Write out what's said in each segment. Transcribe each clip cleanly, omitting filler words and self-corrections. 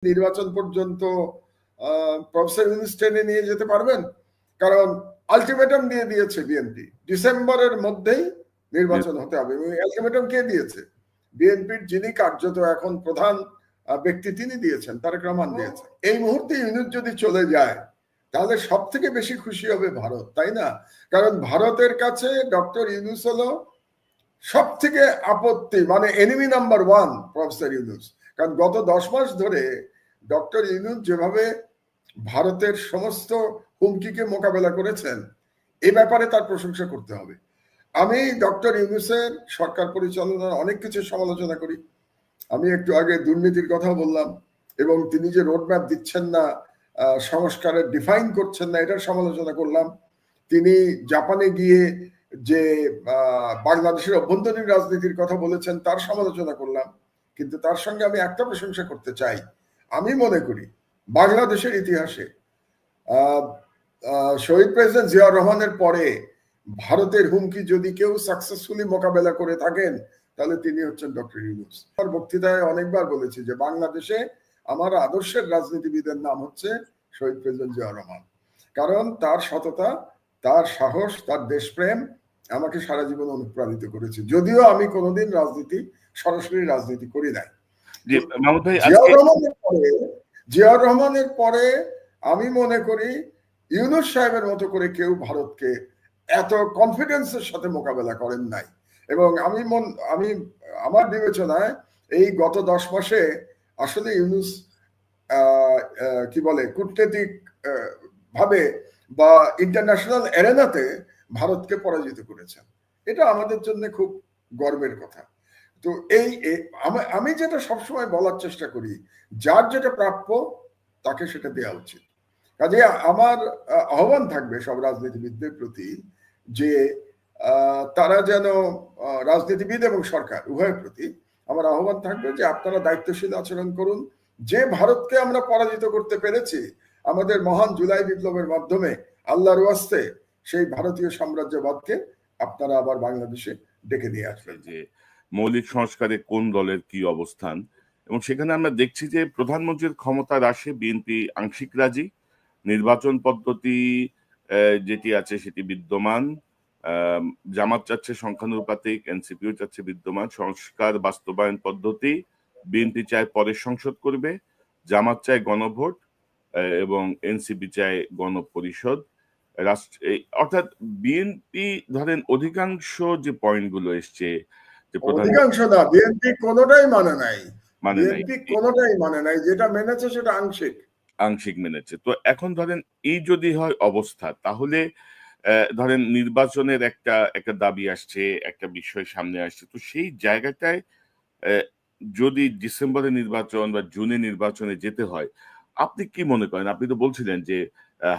নির্বাচন পর্যন্ত প্রফেসর ইউনূস টেনে নিয়ে যেতে পারবেন? কারণ আলটিমেটাম দিয়ে দিয়েছে বিএনপি, ডিসেম্বরের মধ্যেই নির্বাচন হতে হবে। আলটিমেটাম কে দিয়েছে? বিএনপির যিনি কার্যত এখন প্রধান ব্যক্তি তিনি দিয়েছেন, তারেক রহমান দিয়েছেন। এই মুহূর্তে ইউনূস যদি চলে যায় তাহলে সব থেকে বেশি খুশি হবে ভারত, তাই না? কারণ ভারতের কাছে ডক্টর ইউনূস হলো সব থেকে আপত্তি, মানে এনিমি নাম্বার 1 প্রফেসর ইউনূস। কারণ গত 10 মাস ধরে ডক্টর ইউনূস যেভাবে ভারতের সমস্ত হুমকিকে মোকাবেলা করেছেন, এই ব্যাপারে তার প্রশংসা করতে হবে। আমি ডক্টর ইউনূসের সরকার পরিচালনার অনেক কিছু সমালোচনা করি। আমি একটু আগে দুর্নীতির কথা বললাম, এবং তিনি যে রোডম্যাপ দিচ্ছেন না, সংস্কারের ডিফাইন করছেন না, এটার সমালোচনা করলাম। তিনি জাপানে গিয়ে যে বাংলাদেশের অভ্যন্তরীণ রাজনীতির কথা বলেছেন তার সমালোচনা করলাম। কিন্তু তার সঙ্গে আমি একটা প্রশংসা করতে চাই। আমি মনে করি বাংলাদেশের ইতিহাসে শহীদ প্রেসিডেন্ট জিয়াউর রহমানের পরে ভারতের হুমকি যদি কেউ সাকসেসফুলি মোকাবেলা করে থাকেন তাহলে তিনি হচ্ছেন ডক্টর ইউনূস। আমার বক্তৃতায় অনেকবার বলেছি যে বাংলাদেশে আমার আদর্শের রাজনীতিবিদের নাম হচ্ছে শহীদ প্রেসিডেন্ট জিয়াউর রহমান। কারণ তার সততা, তার সাহস, তার দেশপ্রেম আমাকে সারা জীবন অনুপ্রাণিত করেছে, যদিও আমি কোনোদিন সরাসরি রাজনীতি করি নাই। জিয়াউর রহমানের পরে আমি মনে করি ইউনূস সাহেবের মতো করে কেউ ভারতকে এত কনফিডেন্সের সাথে মোকাবেলা করেন নাই। এবং আমি আমার বিবেচনায় এই গত 10 মাসে আসলে ইউনূস কি বলে কূটনৈতিক ভাবে বা ইন্টারন্যাশনাল এরেনাতে ভারতকে পরাজিত করেছেন। এটা আমাদের জন্য খুব গর্বের কথা। তো আমি যেটা সবসময় বলার চেষ্টা করি, যার যেটা প্রাপ্য তাকে সেটা দেওয়া উচিত। কাজে আমার আহ্বান থাকবে সব রাজনীতিবিদদের প্রতি যে তারা যেন, রাজনীতিবিদ এবং সরকার উভয়ের প্রতি আমার আহ্বান থাকবে যে আপনারা দায়িত্বশীল আচরণ করুন। যে ভারতকে আমরা পরাজিত করতে পেরেছি আমাদের মহান জুলাই বিপ্লবের মাধ্যমে, আল্লাহর ওয়াস্তে সেই ভারতীয় সাম্রাজ্যবাদকে আপনারা আবার বাংলাদেশে ডেকে নিয়ে আসবেন। যে মৌলিক সংস্কারে কোন দলের কি অবস্থান, এবং সেখানে আমরা দেখছি যে প্রধানমন্ত্রীর ক্ষমতা হ্রাসে বিএনপি আংশিক রাজি, নির্বাচন পদ্ধতি যেটি আছে সেটি বিদ্যমান, জামাত চাচ্ছে সংখ্যানুপাতিক, এনসিপিও চাচ্ছে বিদ্যমান, সংস্কার বাস্তবায়ন পদ্ধতি বিএনপি চায় পরের সংসদ করবে, জামাত চায় গণভোট এবং এনসিপি চায় গণপরিষদ। অর্থাৎ বিএনপি ধরেন অধিকাংশ যে পয়েন্টগুলো এসছে, অধিকাংশ না, বিএনপি কোনোটাই মানে নাই, বিএনপি কোনোটাই মানে নাই, যেটা মেনেছে সেটা আংশিক মেনেছে। তো এখন ধরেন এই যদি হয় অবস্থা, তাহলে ধরেন নির্বাচনের একটা দাবি আসছে, একটা বিষয় সামনে আসছে, তো সেই জায়গাটায় যদি ডিসেম্বরে নির্বাচন বা জুনে নির্বাচনে যেতে হয়, আপনি কি মনে করেন? আপনি তো বলছিলেন যে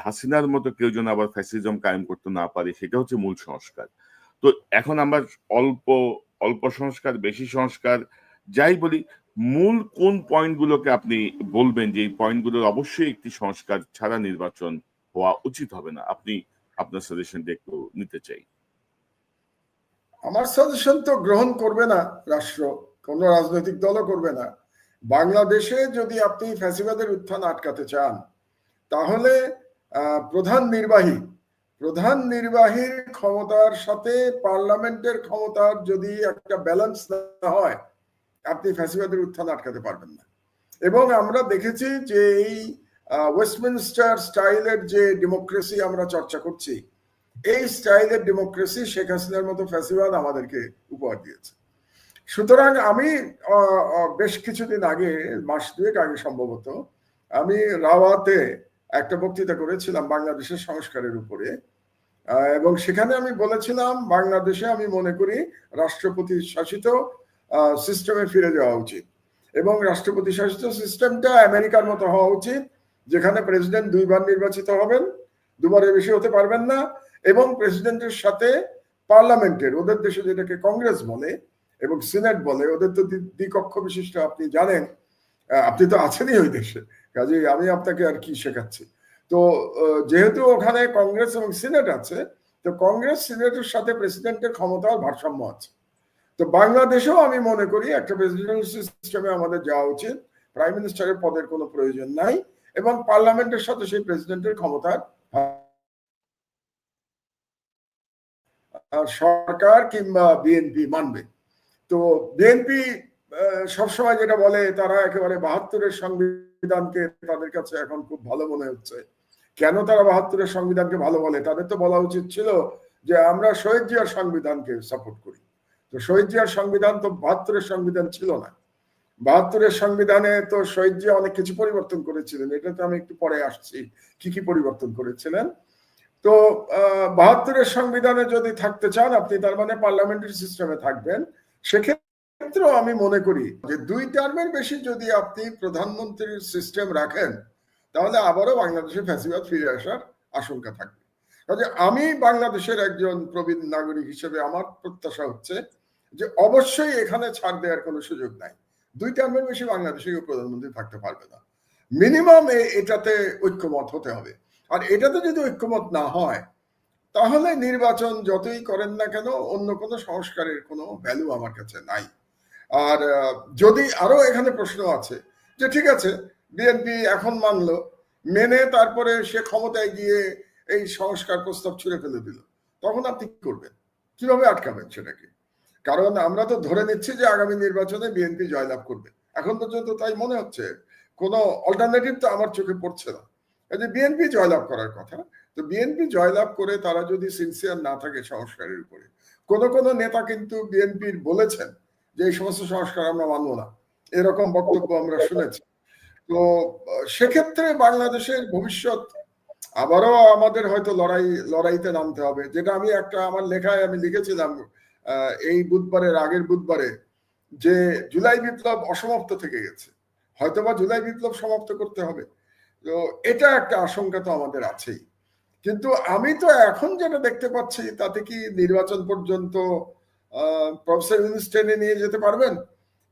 হাসিনার মতো কেউ যেন আবার ফ্যাসিজম কায়েম করতে না পারে, সেটা হচ্ছে মূল সংস্কার। তো এখন আমরা অল্প সংস্কার, বেশি সংস্কার যাই বলি, মূল কোন পয়েন্টগুলোকে আপনি বলবেন যে এই পয়েন্টগুলোর অবশ্যই একটি সংস্কার ছাড়া নির্বাচন হওয়া উচিত হবে না? আপনি আপনার সাজেশনটা একটু নিতে চাই। আমার সাজেশন তো গ্রহণ করবে না রাষ্ট্র, কোন রাজনৈতিক দলও করবে না। বাংলাদেশে যদি আপনি ফ্যাসিবাদের উত্থান আটকাতে চান তাহলে প্রধান নির্বাহীর ক্ষমতার সাথে পার্লামেন্টের ক্ষমতার যদি একটা ব্যালেন্স না হয় আপনি ফ্যাসিবাদের উত্থান আটকাতে পারবেন না। এবং আমরা দেখেছি যে এই ওয়েস্টমিনস্টার স্টাইলের যে ডেমোক্রেসি আমরা চর্চা করছি, এই স্টাইলের ডেমোক্রেসি শেখ হাসিনার মতো ফ্যাসিবাদ আমাদেরকে উপহার দিয়েছে। সুতরাং আমি বেশ কিছুদিন আগে, মাস দুয়েক আগে সম্ভবত, আমি রাওয়াতে একটা বক্তৃতা করেছিলাম বাংলাদেশের সংস্কারের উপরে, এবং সেখানে আমি বলেছিলাম বাংলাদেশে আমি মনে করি রাষ্ট্রপতি শাসিত সিস্টেমে ফিরে যাওয়া উচিত, এবং রাষ্ট্রপতি শাসিত সিস্টেমটা আমেরিকার মতো হওয়া উচিত, যেখানে প্রেসিডেন্ট 2 বার নির্বাচিত হবেন, 2 বারের বেশি হতে পারবেন না, এবং প্রেসিডেন্টের সাথে পার্লামেন্টের, ওদের দেশে যেটাকে কংগ্রেস বলে এবং সিনেট বলে, ওদের তো দ্বিকক্ষ বিশিষ্ট, আপনি জানেন, আপনি তো আছেনই ওই দেশে, কাজে আমি আপনাকে আর কি শেখাচ্ছি। তো যেহেতু ওখানে কংগ্রেস এবং সিনেট আছে, তো কংগ্রেস সিনেটের সাথে প্রেসিডেন্টের ক্ষমতার ভারসাম্য আছে। তো বাংলাদেশেও আমি মনে করি একটা প্রেসিডেন্সিয়াল সিস্টেমে আমাদের যাওয়া উচিত, প্রাইম মিনিস্টারের পদের কোনো প্রয়োজন নাই, এবং পার্লামেন্টের সাথে সেই প্রেসিডেন্টের ক্ষমতার সরকার কিংবা বিএনপি মানবে। তো বিএনপি সবসময় যেটা বলে, তারা একেবারে ৭২-এর সংবিধানকে তাদের কাছে এখন খুব ভালো মনে হচ্ছে। কেন তারা ৭২-এর সংবিধানকে ভালো বলে? তাদের তো বলা উচিত ছিল যে আমরা শহীদ জিয়ার সংবিধানকে সাপোর্ট করি। তো শহীদ জিয়ার সংবিধান তো ৭২-এর সংবিধান ছিল না। ৭২-এর সংবিধানে তো শহীদ জিয়া অনেক কিছু পরিবর্তন করেছিলেন, এটা তো আমি একটু পরে আসছি কি কি পরিবর্তন করেছিলেন। তো ৭২-এর সংবিধানে যদি থাকতে চান আপনি, তার মানে পার্লামেন্টারি সিস্টেমে থাকবেন। সেক্ষেত্রেও আমি মনে করি যে 2 টার্মের বেশি যদি আপনি প্রধানমন্ত্রীর সিস্টেম রাখেন, তাহলে আবারও বাংলাদেশে ফ্যাসিবাদ ফিরে আসার আশঙ্কা থাকবে। কাজে আমি বাংলাদেশের একজন প্রবীণ নাগরিক হিসেবে আমার প্রত্যাশা হচ্ছে যে অবশ্যই এখানে ছাড় দেওয়ার কোনো সুযোগ নাই। 2 টার্মের বেশি বাংলাদেশে কেউ প্রধানমন্ত্রী থাকতে পারবে না। মিনিমাম এটাতে ঐক্যমত হতে হবে। আর এটাতে যদি ঐক্যমত না হয়, তাহলে নির্বাচন যতই করেন না কেন অন্য কোনো সংস্কারের কোনো ভ্যালু আমার কাছে নাই। আর যদি আরো এখানে প্রশ্ন আছে যে ঠিক আছে বিএনপি এখন মানলো, মেনে তারপরে সে ক্ষমতায় গিয়ে এই সংস্কার প্রস্তাব ছুঁড়ে ফেলে দিল, তখন আপনি কি করবেন? কিভাবে আটকাবেন সেটাকে? কারণ আমরা তো ধরে নিচ্ছি যে আগামী নির্বাচনে বিএনপি জয়লাভ করবে। এখন পর্যন্ত তাই মনে হচ্ছে, কোনো অল্টারনেটিভ তো আমার চোখে পড়ছে না। যে বিএনপি জয়লাভ করার কথা, তো বিএনপি জয়লাভ করে তারা যদি সিনসিয়ার না থাকে সংস্কারের উপরে, কোন কোন নেতা কিন্তু বিএনপির বলেছেন যে এই সমস্ত সংস্কার আমরা মানবো না, এরকম বক্তব্য আমরা শুনেছি। তো সেক্ষেত্রে বাংলাদেশের ভবিষ্যৎ আবারও আমাদের হয়তো লড়াইতে নামতে হবে। যেটা আমি আমার লেখায় আমি লিখেছিলাম এই বুধবারের আগের বুধবারে, যে জুলাই বিপ্লব অসমাপ্ত থেকে গেছে, হয়তোবা জুলাই বিপ্লব সমাপ্ত করতে হবে। তো এটা একটা আশঙ্কা তো আমাদের আছেই। কিন্তু আমি তো এখন যেটা দেখতে পাচ্ছি, তাতে কি নির্বাচন পর্যন্ত প্রফেসর ইউনূস টেনে নিয়ে যেতে পারবেন?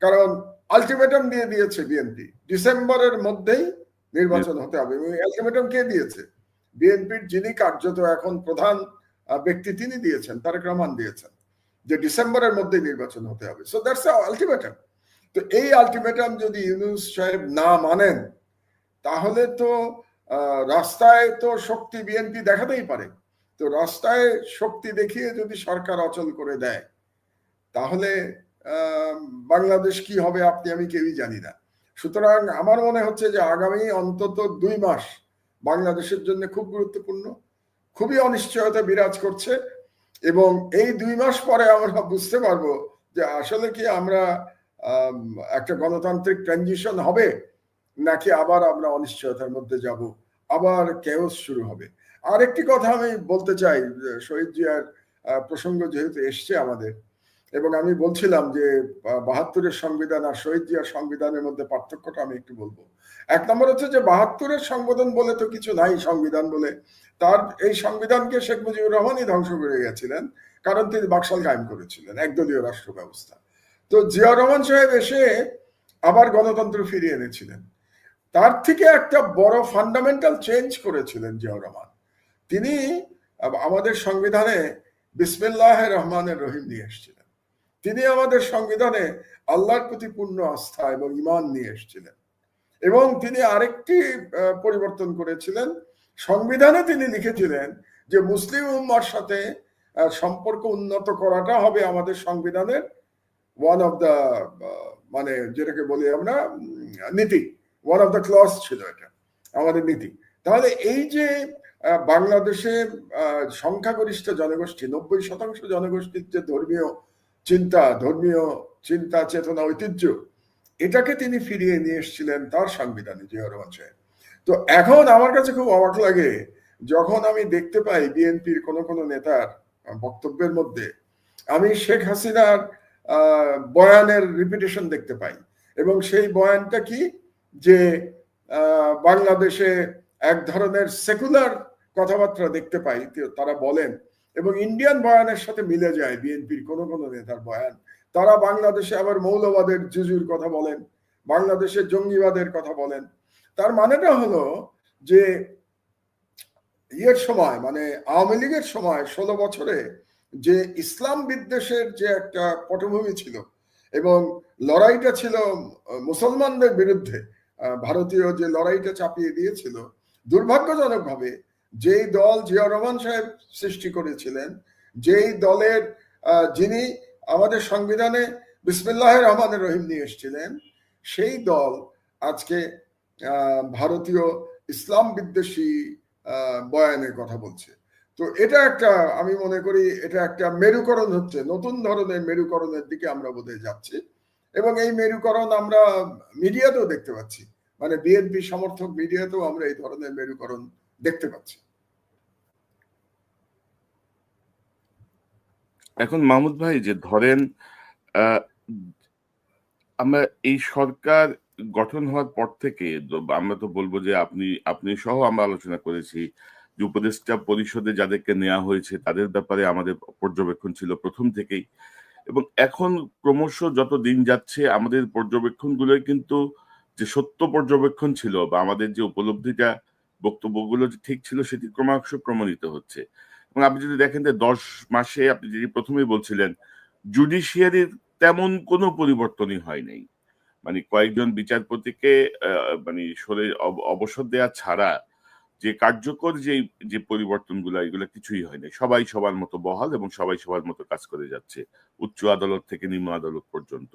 কারণ আলটিমেটাম দিয়ে দিয়েছে বিএনপি, ডিসেম্বরের মধ্যেই নির্বাচন হতে হবে। এবং আলটিমেটাম কে দিয়েছে? বিএনপির যিনি কার্যত এখন প্রধান ব্যক্তি, তিনি দিয়েছেন, তারেক রহমান দিয়েছেন যে ডিসেম্বরের মধ্যে নির্বাচন হতে হবে। So that's ultimatum. তো এই আলটিমেটাম যদি ইউনূস সাহেব না মানেন, তাহলে তো রাস্তায় তো শক্তি বিএনপি দেখাতেই পারে। তো রাস্তায় শক্তি দেখিয়ে যদি সরকার অচল করে দেয়, তাহলে বাংলাদেশ কি হবে আপনি আমি কেউই জানি না। সুতরাং আমার মনে হচ্ছে যে আগামী অন্তত 2 মাস বাংলাদেশের জন্য খুব গুরুত্বপূর্ণ, খুবই অনিশ্চয়তা বিরাজ করছে। এবং এই 2 মাস পরে আমরা বুঝতে পারবো যে আসলে কি আমরা একটা গণতান্ত্রিক ট্রানজিশন হবে, নাকি আবার আমরা অনিশ্চয়তার মধ্যে যাব, আবার কেওস শুরু হবে। আরেকটি কথা আমি বলতে চাই, শহীদ জিয়ার প্রসঙ্গ যেহেতু এসছে আমাদের, এবং আমি বলছিলাম যে ৭২-এর সংবিধান আর শহীদ জিয়ার সংবিধানের মধ্যে পার্থক্যটা আমি একটু বলবো। 1 নম্বর হচ্ছে যে ৭২-এর সংবিধান বলে তো কিছু নাই, সংবিধান বলে তার এই সংবিধানকে শেখ মুজিবুর রহমানই ধ্বংস করে গেছিলেন, কারণ তিনি বাকশাল কায়েম করেছিলেন, একদলীয় রাষ্ট্র ব্যবস্থা। তো জিয়া রহমান সাহেব এসে আবার গণতন্ত্র ফিরিয়ে এনেছিলেন। তার থেকে একটা বড় ফান্ডামেন্টাল চেঞ্জ করেছিলেন জিয়াউর রহমান। তিনি আমাদের সংবিধানে বিসমিল্লাহির রহমানির রহিম নিয়ে এসেছিলেন। তিনি আমাদের সংবিধানে আল্লাহর প্রতি পূর্ণ আস্থা এবং ঈমান নিয়ে এসেছিলেন। এবং তিনি আরেকটি পরিবর্তন করেছিলেন, সংবিধানে তিনি লিখেছিলেন যে মুসলিম উম্মার সাথে সম্পর্ক উন্নত করাটা হবে আমাদের সংবিধানের ওয়ান অফ দ্য, মানে যেটাকে বলি আমরা নীতি, ওয়ান অফ দ্য ক্লজ ছিল এটা আমাদের নীতি। তাহলে এই যে বাংলাদেশে সংখ্যাগরিষ্ঠ জনগোষ্ঠী, 90% জনগোষ্ঠীর যে ধর্মীয় চিন্তা চেতনা ঐতিহ্য, এটাকে তিনি ফিরিয়ে নিয়ে এসেছিলেন তার সংবিধানে জিয়াউর রহমান সাহেব। তো এখন আমার কাছে খুব অবাক লাগে যখন আমি দেখতে পাই বিএনপির কোনো নেতার বক্তব্যের মধ্যে আমি শেখ হাসিনার বয়ানের রিপিটেশন দেখতে পাই। এবং সেই বয়ানটা কি, যে বাংলাদেশে এক ধরনের সেকুলার কথাবার্তা দেখতে পাই তারা বলেন, এবং ইন্ডিয়ান বয়ানের সাথে মিলে যায় বিএনপির কোনো নেতার বয়ান। তারা বাংলাদেশে আবার মৌলবাদের জুজুর কথা বলেন, বাংলাদেশে জঙ্গিবাদের কথা বলেন। তার মানেটা হলো যে সময়, মানে আওয়ামী লীগের সময় 16 বছরে যে ইসলাম বিদ্বেষের যে একটা পটভূমি ছিল, এবং লড়াইটা ছিল মুসলমানদের বিরুদ্ধে, ভারতীয় যে লড়াইটা চাপিয়ে দিয়েছিল দুর্ভাগ্যজনকভাবে, যেই দল জিয়া রহমান সাহেব সৃষ্টি করেছিলেন, যেই দলের যিনি আমাদের সংবিধানে বিসমিল্লাহির রহমানির রহিম নিয়ে এসেছিলেন, সেই দল আজকে ভারতীয় ইসলাম বিদ্বেষী বয়ানের কথা বলছে। তো এটা একটা, আমি মনে করি এটা একটা মেরুকরণ হচ্ছে, নতুন ধরনের মেরুকরণের দিকে আমরা বোধহয় যাচ্ছি। এবং এই মেরুকরণ আমরা মিডিয়াতেও দেখতে পাচ্ছি, মানে বিএনপি সমর্থক মিডিয়াতেও আমরা এই ধরনের মেরুকরণ দেখতে পাচ্ছি। এখন মাহমুদ ভাই, যে ধরেন আমরা এই সরকার গঠন হওয়ার পর থেকে আমরা তো বলবো যে আপনি সহ আমরা আলোচনা করেছি যে উপদেষ্টা পরিষদে যাদেরকে নেওয়া হয়েছে তাদের ব্যাপারে আমাদের পর্যবেক্ষণ ছিল প্রথম থেকেই, এবং এখন ক্রমশ যত দিন যাচ্ছে আমাদের পর্যবেক্ষণগুলো কিন্তু যে সত্য পর্যবেক্ষণ ছিল বা আমাদের যে উপলব্ধিটা, বক্তব্যগুলো যে ঠিক ছিল সেটি ক্রমশ প্রমাণিত হচ্ছে। এবং আপনি যদি দেখেন যে 10 মাসে আপনি যদি প্রথমেই বলছিলেন জুডিশিয়ারির তেমন কোনো পরিবর্তনই হয় নাই, মানে কয়েকজন বিচারপতিকে মানে অবসর দেওয়া ছাড়া যে কার্যকর যে পরিবর্তনগুলো, এগুলো কিছুই হয় নাই। সবাই সবার মতো বহাল এবং সবাই সবার মতো কাজ করে যাচ্ছে, উচ্চ আদালত থেকে নিম্ন আদালত পর্যন্ত।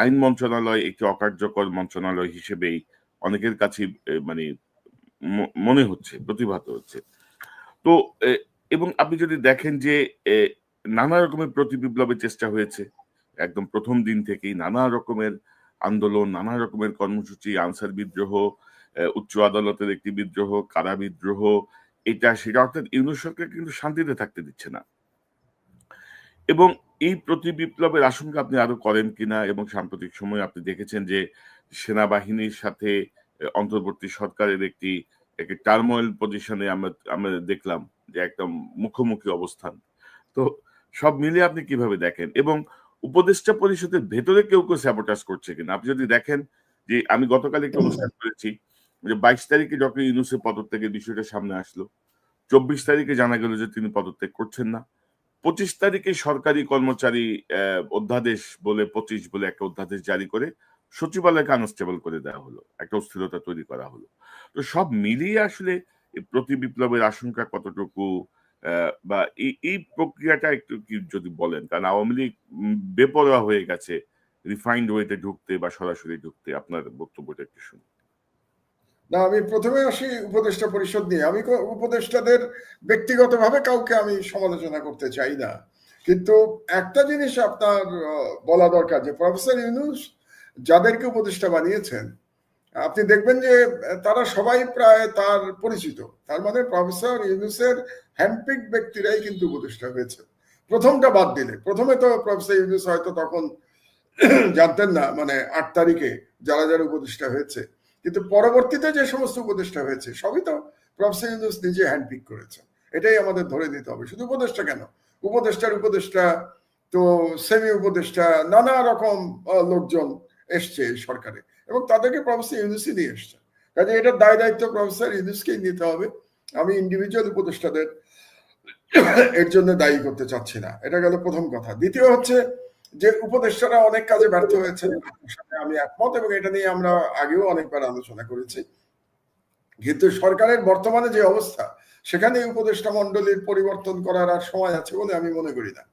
আইন মন্ত্রণালয় একটি অকার্যকর মন্ত্রণালয় হিসেবেই অনেকের কাছে মানে মনে হচ্ছে, প্রতিভাত হচ্ছে। তো এবং আপনি যদি দেখেন যে নানা রকমের প্রতিবিপ্লবের চেষ্টা হয়েছে একদম প্রথম দিন থেকেই, নানা রকমের আন্দোলন, নানা রকমের কর্মসূচি, আনসার বিদ্রোহ, উচ্চ আদালতের একটি বিদ্রোহ, কারা বিদ্রোহ, এটা সেটা, অর্থাৎ ইউনূস সরকার কিন্তু শান্তিতে থাকতে দিচ্ছে না। এবং এই প্রতিবিপ্লবের আশঙ্কা আপনি আরো করেন কিনা, এবং সাম্প্রতিক সময়ে আপনি দেখেছেন যে সেনাবাহিনীর সাথে অন্তর্বর্তী সরকারের একটি টার্মোয়েল পজিশনে আমরা দেখলাম যে একদম মুখোমুখি অবস্থান। তো সব মিলিয়ে আপনি কিভাবে দেখেন, এবং উপদেষ্টা পরিষদের ভেতরে কেউ কেউ স্যাবোটাজ করছে কিনা? আপনি যদি দেখেন যে আমি গতকাল একটা অনুষ্ঠান করেছি যে 22 তারিখে ডক্টর ইউনূসের পদত্যাগের বিষয়টা সামনে আসলো, 24 তারিখে জানা গেল যে তিনি পদত্যাগ করছেন না, 25 তারিখে সরকারি কর্মচারী অধ্যাদেশ বলে 25 বলে একটা অধ্যাদেশ জারি করে সচিবালয়কে আনস্টেবল করে দেওয়া হলো, একটা অস্থিরতা তৈরি করা হলো। তো সব মিলিয়ে আসলে প্রতি বিপ্লবের আশঙ্কা কতটুকু, বা এই প্রক্রিয়াটা একটু কি যদি বলেন, কারণ আওয়ামী লীগ বেপরোয়া হয়ে গেছে রিফাইন্ড ওয়েতে ঢুকতে বা সরাসরি ঢুকতে। আপনার বক্তব্যটা একটু শুনি। না, আমি প্রথমে আসি উপদেষ্টা পরিষদ নিয়ে। আমি উপদেষ্টাদের ব্যক্তিগতভাবে কাউকে আমি সমালোচনা করতে চাই না, কিন্তু একটা জিনিস আপনার বলা দরকার যে প্রফেসর ইউনূস যাদেরকে উপদেষ্টা বানিয়েছেন, আপনি দেখবেন যে তারা সবাই প্রায় তার পরিচিত। তার মানে প্রফেসর ইউনূসের হ্যান্ডপিক ব্যক্তিরাই কিন্তু উপদেষ্টা হয়েছে, প্রথমটা বাদ দিলে। প্রথমে তো প্রফেসর ইউনূস হয়তো তখন জানতেন না, মানে 8 তারিখে যারা যারা উপদেষ্টা হয়েছে, কিন্তু পরবর্তীতে যে সমস্ত উপদেষ্টা হয়েছে সবই তো প্রফেসর ইউনূস নিজে হ্যান্ডপিক করেছেন। এটাই আমাদের ধরে নিতে হবে। শুধু উপদেষ্টা কেন, উপদেষ্টা তো সেমি উপদেষ্টা, নানা রকম লোকজন এসছে সরকারে, এবং তাদেরকে প্রফেসর ইউনূসই নিয়ে এসছে। কাজে এটার দায় দায়িত্ব প্রফেসর ইউনূসকেই নিতে হবে। আমি ইন্ডিভিজুয়াল উপদেষ্টাদের এর জন্য দায়ী করতে চাচ্ছি না। এটা গেল প্রথম কথা। দ্বিতীয় হচ্ছে যে উপদেষ্টারা অনেক কাজে ব্যর্থ হয়েছেন, আমি একমত, এবং এটা নিয়ে আমরা আগেও অনেকবার আলোচনা করেছি। কিন্তু সরকারের বর্তমানে যে অবস্থা, সেখানে উপদেষ্টা মন্ডলীর পরিবর্তন করার আর সময় আছে বলে আমি মনে করি না।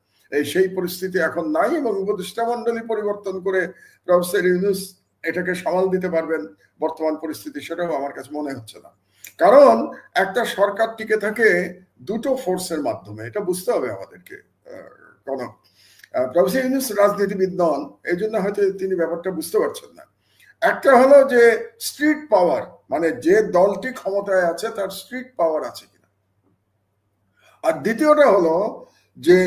সেই পরিস্থিতি এখন নাই, এবং উপদেষ্টা মন্ডলী পরিবর্তন করে প্রফেসর ইউনূস এটাকে সামাল দিতে পারবেন বর্তমান পরিস্থিতি, সেটাও আমার কাছে মনে হচ্ছে না। কারণ একটা সরকার টিকে থাকে দুটো ফোর্সের মাধ্যমে, এটা বুঝতে হবে আমাদেরকে। প্রফেসর ইউনূস রাজনীতিবিদ নন, এই জন্য হয়তো তিনি ব্যাপারটা বুঝতে পারছেন না। একটা হলো যে স্ট্রিট পাওয়ার, মানে যে দলটি ক্ষমতায় আছে তার স্ট্রিট পাওয়ার আছে কিনা। আর দ্বিতীয়টা হলো যে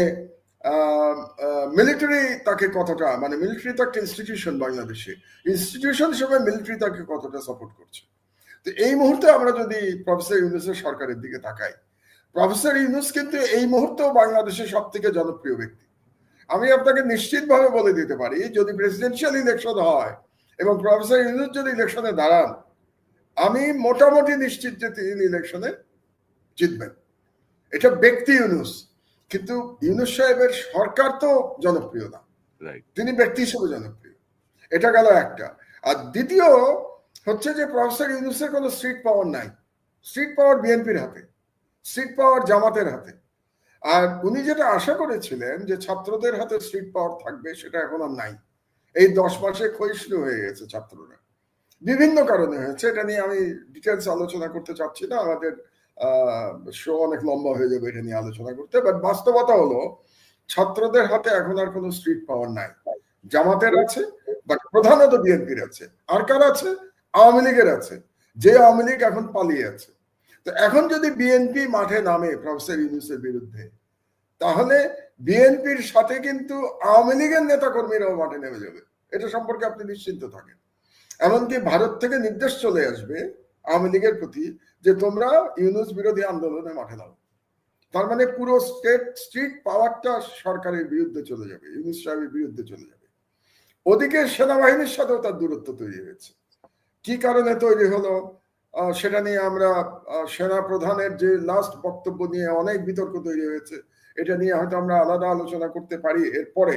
মিলিটারি তাকে কতটা, মানে মিলিটারি তো একটা ইনস্টিটিউশন, বাংলাদেশে ইনস্টিটিউশন হিসেবে মিলিটারি তাকে কতটা সাপোর্ট করছে। তো এই মুহূর্তে আমরা যদি প্রফেসর ইউনূসের সরকারের দিকে তাকাই, প্রফেসর ইউনূস কিন্তু এই মুহূর্তেও বাংলাদেশের সব থেকে জনপ্রিয় ব্যক্তি। আমি আপনাকে নিশ্চিতভাবে বলে দিতে পারি, যদি প্রেসিডেন্সিয়াল ইলেকশন হয় এবং প্রফেসর ইউনূস যদি ইলেকশনে দাঁড়ান, আমি মোটামুটি নিশ্চিত যে তিনি ইলেকশনে জিতবেন। এটা ব্যক্তি ইউনূস, কিন্তু ইউনূস সাহেবের সরকার তো জনপ্রিয় না। রাইট। তিনি ব্যক্তি হিসেবে জনপ্রিয়, এটা গেল একটা। আর দ্বিতীয় হচ্ছে যে প্রফেসর ইউনূসের কোনো স্ট্রিট পাওয়ার নাই। স্ট্রিট পাওয়ার বিএনপির হাতে, স্ট্রিট পাওয়ার জামাতের হাতে। আর উনি যেটা আশা করেছিলেন যে ছাত্রদের হাতে স্ট্রিট পাওয়ার থাকবে, সেটা এখন আর নাই। এই 10 মাসে ক্ষয়িষ্ণু হয়ে গেছে ছাত্ররা, বিভিন্ন কারণে হয়েছে। এটা নিয়ে আমি ডিটেলস আলোচনা করতে চাচ্ছি না, আমাদের শো অনেক লম্বা হয়ে যাবে এটা নিয়ে আলোচনা করতে। বাট বাস্তবতা হলো ছাত্রদের হাতে এখন আর কোনো স্ট্রিট পাওয়ার নাই। জামাতের আছে, বাট প্রধানত বিএনপির আছে। আর কার আছে? আওয়ামী লীগের আছে, যে আওয়ামী লীগ এখন পালিয়ে আছে। তো এখন যদি বিএনপি মাঠে নামে প্রফেসর ইউনূসের বিরুদ্ধে, তাহলে বিএনপির সাথে কিন্তু আওয়ামী লীগের নেতা কর্মীরাও মাঠে নেমে যাবে, এটা সম্পর্কে আপনি নিশ্চিন্ত থাকেন। এমনকি ভারত থেকে নির্দেশ চলে আসবে আওয়ামী লীগের প্রতি যে তোমরা ইউনূস বিরোধী আন্দোলনে মাঠে নাও। তার মানে পুরো স্ট্রিট পাওয়ারটা সরকারের বিরুদ্ধে চলে যাবে, ইউনূস সাহেবের বিরুদ্ধে চলে যাবে। ওদিকে সেনাবাহিনীর সাথেও তার দূরত্ব তৈরি হয়েছে। কি কারণে তৈরি হলো সেটা নিয়ে আমরা সেনা প্রধানের যে লাস্ট বক্তব্য নিয়ে অনেক বিতর্ক তৈরি হয়েছে, এটা নিয়ে হয়তো আমরা আলাদা আলোচনা করতে পারি এরপরে।